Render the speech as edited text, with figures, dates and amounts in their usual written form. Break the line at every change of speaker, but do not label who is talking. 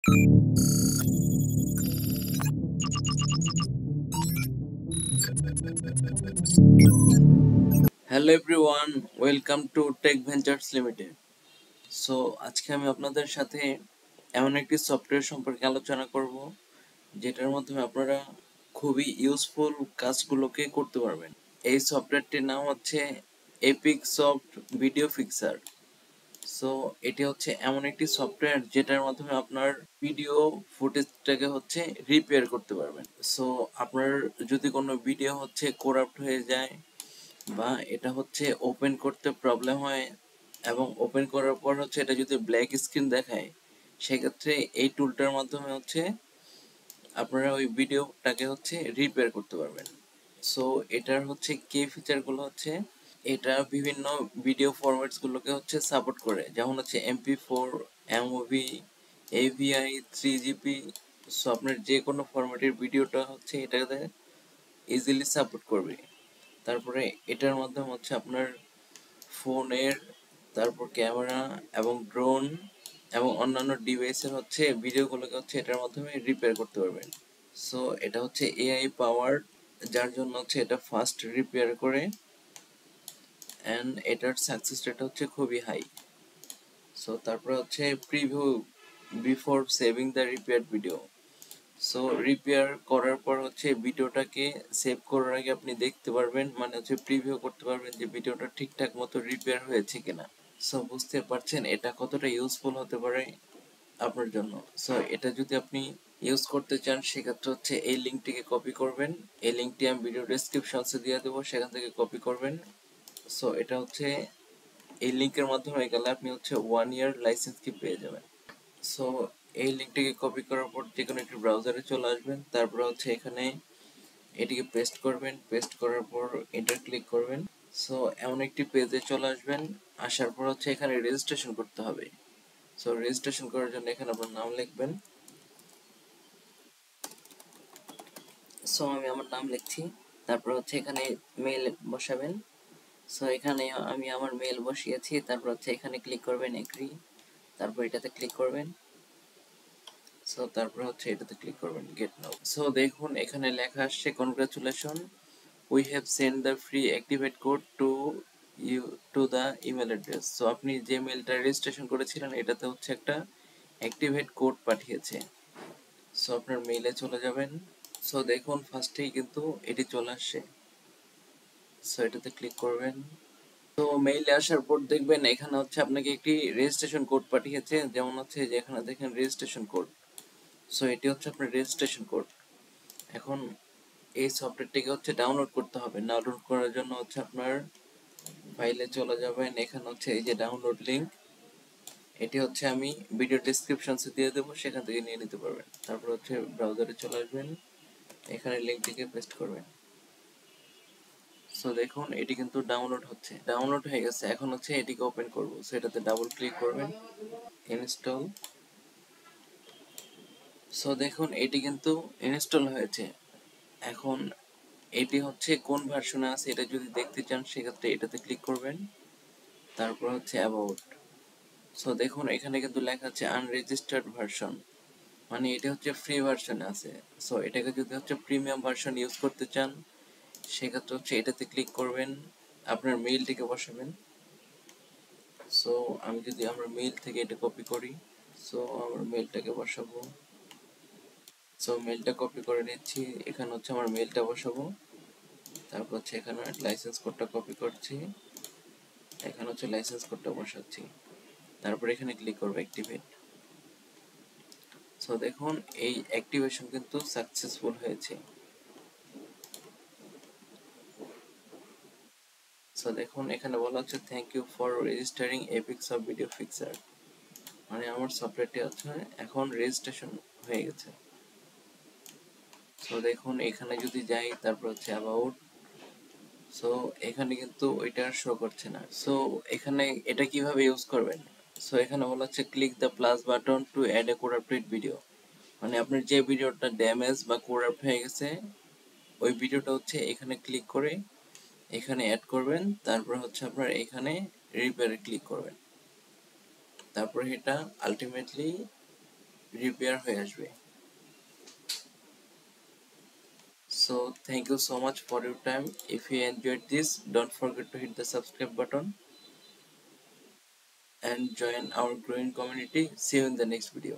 Hello everyone, welcome to Tech Ventures Limited. So আজকে আমি আপনাদের সাথে এমন একটি সফটওয়্যার সম্পর্কে আলোচনা করব যেটার মাধ্যমে আপনারা খুবই ইউজফুল কাজগুলোকে করতে পারবেন। এই সফটওয়্যারটির নাম হচ্ছে epic Soft Video fixer. So এটি হচ্ছে এমন একটি সফটওয়্যার যেটার মাধ্যমে আপনার ভিডিও ফুটেজটাকে হচ্ছে রিপেয়ার করতে পারবেন। সো আপনার যদি কোনো ভিডিও হচ্ছে করাপ্ট হয়ে যায় বা এটা হচ্ছে ওপেন করতে প্রবলেম হয় এবং ওপেন করার পর হচ্ছে এটা যদি ব্ল্যাক স্ক্রিন দেখায়, সেক্ষেত্রে এই টুলটার মাধ্যমে হচ্ছে আপনারা ওই ভিডিওটাকে হচ্ছে রিপেয়ার করতে পারবেন। সো এটার হচ্ছে কি ফিচারগুলো হচ্ছে, এটা বিভিন্ন ভিডিও ফরম্যাটসগুলোকে হচ্ছে সাপোর্ট করে, যেমন হচ্ছে MP4, MOV, AVI, 3GP। So আপনার যে কোনো ফরম্যাটের ভিডিওটা হচ্ছে এটাতে ইজিলি সাপোর্ট করবে। তারপরে এটার মাধ্যমে হচ্ছে আপনার ফোনের, তারপর ক্যামেরা এবং ড্রোন এবং অন্যান্য ডিভাইসের হচ্ছে ভিডিওগুলোকে হচ্ছে এটার মাধ্যমে রিপেয়ার করতে পারবেন। সো এটা হচ্ছে AI পাওয়ার, যার জন্য হচ্ছে এটা ফাস্ট রিপেয়ার করে অ্যান্ড এটার সাকসেস রেট হচ্ছে খুবই হাই। সো তারপরে হচ্ছে preview before saving the repair video. So repair করার পর হচ্ছে ভিডিওটাকে সেভ করার আগে আপনি দেখতে পারবেন, মানে হচ্ছে প্রিভিউ করতে পারবেন যে ভিডিওটা ঠিকঠাক মতো রিপেয়ার হয়েছে কিনা। সো বুঝতে পারছেন এটা কতটা ইউজফুল হতে পারে আপনার জন্য। সো এটা যদি আপনি ইউজ করতে চান, সেক্ষেত্রে হচ্ছে এই লিঙ্কটিকে কপি করবেন। এই লিঙ্কটি আমি ভিডিও ডেসক্রিপশনসে দিয়ে দেবো, সেখান থেকে কপি করবেন। সো এটা হচ্ছে এই লিঙ্কের মাধ্যমে গেলে আপনি হচ্ছে 1 ইয়ার লাইসেন্স কি পেয়ে যাবেন। সো এই লিঙ্কটিকে কপি করার পর যে কোনো একটি ব্রাউজারে চলে আসবেন, তারপর হচ্ছে এখানে এটিকে পেস্ট করবেন। পেস্ট করার পর এন্টার ক্লিক করবেন। সো এমন একটি পেজে চলে আসবেন। আসার পর হচ্ছে এখানে রেজিস্ট্রেশন করতে হবে। সো রেজিস্ট্রেশন করার জন্য এখানে আপনার নাম লিখবেন। সো আমি আমার নাম লিখছি, তারপর হচ্ছে এখানে মেল বসাবেন। সো এখানে আমি আমার মেল বসিয়েছি, তারপর হচ্ছে এখানে ক্লিক করবেন এগ্রি, তারপর এটাতে ক্লিক করবেন। সো তারপর হচ্ছে এটাতে ক্লিক করবেন গেট নাও। সো দেখুন এখানে লেখা আসছে congratulation, we have send the free activate code to you to the email address. So আপনি যে মেলটা রেজিস্ট্রেশন করেছিলেন এটাতে হচ্ছে একটা অ্যাক্টিভেট কোড পাঠিয়েছে। সো আপনার মেইলে চলে যাবেন। সো দেখুন ফার্স্টেই কিন্তু এটি চলে আসছে। সো এটাতে ক্লিক করবেন। তো মেইলে আসার পর দেখবেন এখানে হচ্ছে আপনাকে একটি রেজিস্ট্রেশন কোড পাঠিয়েছে, যেমন হচ্ছে যে এখানে দেখেন রেজিস্ট্রেশন কোড। সো এটি হচ্ছে আপনার রেজিস্ট্রেশন কোড। এখন এই সফটওয়্যারটিকে হচ্ছে ডাউনলোড করতে হবে। ডাউনলোড করার জন্য হচ্ছে আপনার ফাইলে চলে যাবেন, এখানে হচ্ছে এই যে ডাউনলোড লিংক, এটি হচ্ছে আমি ভিডিও ডেসক্রিপশনসে দিয়ে দেবো, সেখান থেকে নিয়ে নিতে পারবেন। তারপর হচ্ছে ব্রাউজারে চলে আসবেন, এখানে লিংকটিকে পেস্ট করবেন। সো দেখুন এটি কিন্তু ডাউনলোড হচ্ছে, ডাউনলোড হয়ে গেছে। এখন হচ্ছে এটিকে ওপেন করব। সো এটাতে ডাবল ক্লিক করবেন, ইনস্টল। সো দেখুন এটি কিন্তু ইনস্টল হয়েছে। এখন এটি হচ্ছে কোন ভার্সনে আছে এটা যদি দেখতে চান, সেক্ষেত্রে এটাতে ক্লিক করবেন, তারপর হচ্ছে অ্যাবাউট। সো দেখুন এখানে কিন্তু লেখা আছে আনরেজিস্টার্ড ভার্সন, মানে এটা হচ্ছে ফ্রি ভার্সনে আছে। সো এটাকে যদি হচ্ছে প্রিমিয়াম ভার্সন ইউজ করতে চান, সেক্ষেত্রে হচ্ছে এটাতে ক্লিক করবেন, আপনার মেইলটিকে বসাবেন। সো আমি যদি আমার মেইল থেকে এটা কপি করি, সো আমার মেইলটাকে বসাবো। সো মেইলটা কপি করে নিচ্ছি, এখানে হচ্ছে আমার মেইলটা বসাবো। তারপর হচ্ছে এখানে লাইসেন্স কোডটা কপি করছি, এখানে হচ্ছে লাইসেন্স কোডটা বসাচ্ছি, তারপর এখানে ক্লিক করবো অ্যাক্টিভেট। সো দেখুন এই অ্যাক্টিভেশন কিন্তু সাকসেসফুল হয়েছে। সো দেখুন এখানে বলা হচ্ছে thank you for registering Epic Soft Video Fixer, মানে আমার সফটওয়্যারটি হচ্ছে এখন রেজিস্ট্রেশন হয়ে গেছে। সো দেখুন এখানে যদি যাই, তারপর হচ্ছে অ্যাবাউট। সো এখানে কিন্তু ওইটা শো করছে না। সো এখানে এটা কিভাবে ইউজ করবেন, সো এখানে বলা হচ্ছে click the plus button to add a corrupted video, মানে আপনার যে ভিডিওটা ড্যামেজ বা কোরাপ্ট হয়ে গেছে ওই ভিডিওটা হচ্ছে এখানে ক্লিক করে এখানে অ্যাড করবেন, তারপর হচ্ছে আপনার এখানে রিপেয়ারে ক্লিক করবেন, তারপর এটা আলটিমেটলি রিপেয়ার হয়ে আসবে। So thank you so much for your time. If you enjoyed this, don't forget to hit the subscribe button and join our growing community. See you in the next video.